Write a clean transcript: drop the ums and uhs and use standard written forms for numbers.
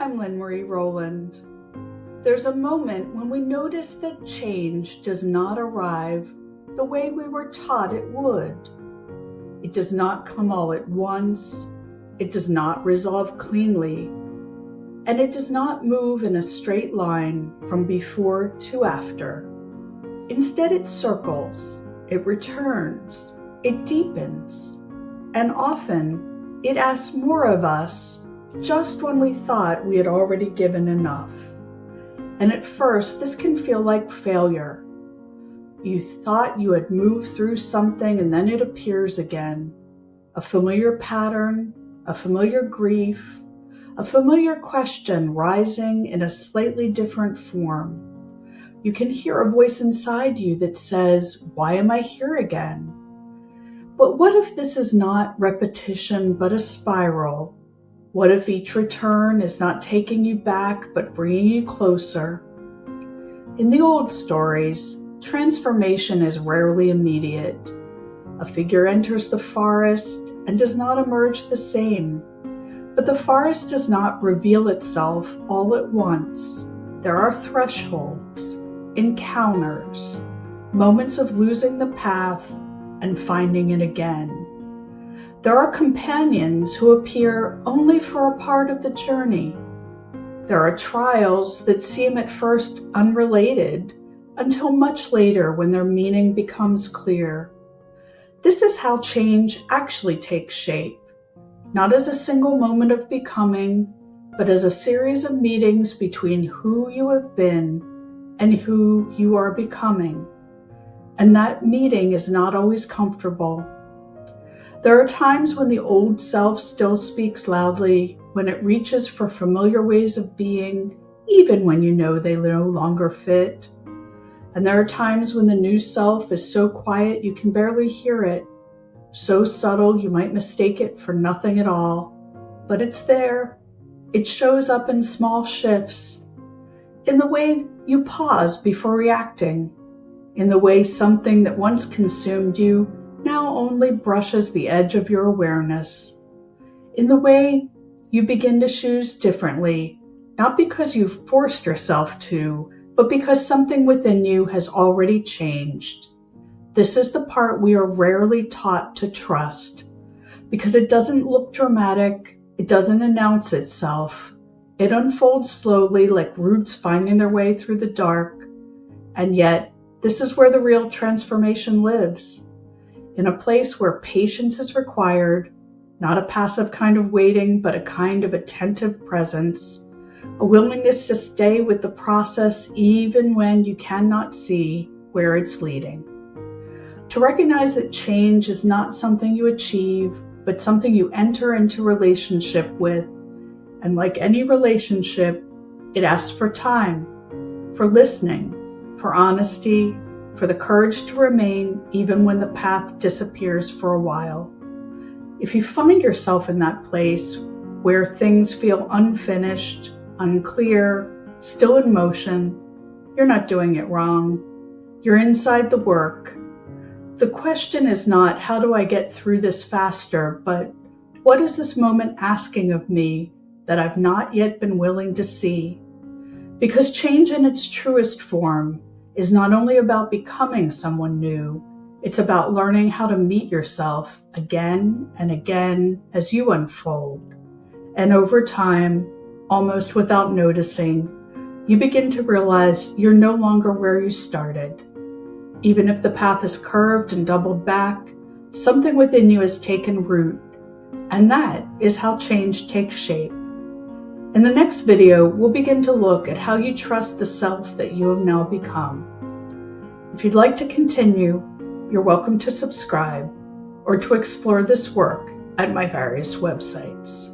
I'm Lynn Marie Rowland. There's a moment when we notice that change does not arrive the way we were taught it would. It does not come all at once, it does not resolve cleanly, and it does not move in a straight line from before to after. Instead, it circles, it returns, it deepens, and often it asks more of us just when we thought we had already given enough. And at first, this can feel like failure. You thought you had moved through something and then it appears again. A familiar pattern, a familiar grief, a familiar question rising in a slightly different form. You can hear a voice inside you that says, "Why am I here again?" But what if this is not repetition but a spiral? What if each return is not taking you back but bringing you closer? In the old stories, transformation is rarely immediate. A figure enters the forest and does not emerge the same. But the forest does not reveal itself all at once. There are thresholds, encounters, moments of losing the path and finding it again. There are companions who appear only for a part of the journey. There are trials that seem at first unrelated until much later when their meaning becomes clear. This is how change actually takes shape, not as a single moment of becoming, but as a series of meetings between who you have been and who you are becoming. And that meeting is not always comfortable. There are times when the old self still speaks loudly, when it reaches for familiar ways of being, even when you know they no longer fit. And there are times when the new self is so quiet you can barely hear it, so subtle you might mistake it for nothing at all. But it's there. It shows up in small shifts, in the way you pause before reacting, in the way something that once consumed you now only brushes the edge of your awareness, in the way you begin to choose differently, not because you've forced yourself to, but because something within you has already changed. This is the part we are rarely taught to trust, because it doesn't look dramatic, it doesn't announce itself. It unfolds slowly like roots finding their way through the dark, and yet this is where the real transformation lives. In a place where patience is required, not a passive kind of waiting, but a kind of attentive presence, a willingness to stay with the process even when you cannot see where it's leading. To recognize that change is not something you achieve, but something you enter into relationship with. And like any relationship, it asks for time, for listening, for honesty, for the courage to remain even when the path disappears for a while. If you find yourself in that place where things feel unfinished, unclear, still in motion, you're not doing it wrong. You're inside the work. The question is not, how do I get through this faster, but what is this moment asking of me that I've not yet been willing to see? Because change in its truest form is not only about becoming someone new, it's about learning how to meet yourself again and again as you unfold. And over time, almost without noticing, you begin to realize you're no longer where you started. Even if the path is curved and doubled back, something within you has taken root, and that is how change takes shape. In the next video, we'll begin to look at how you trust the self that you have now become. If you'd like to continue, you're welcome to subscribe or to explore this work at my various websites.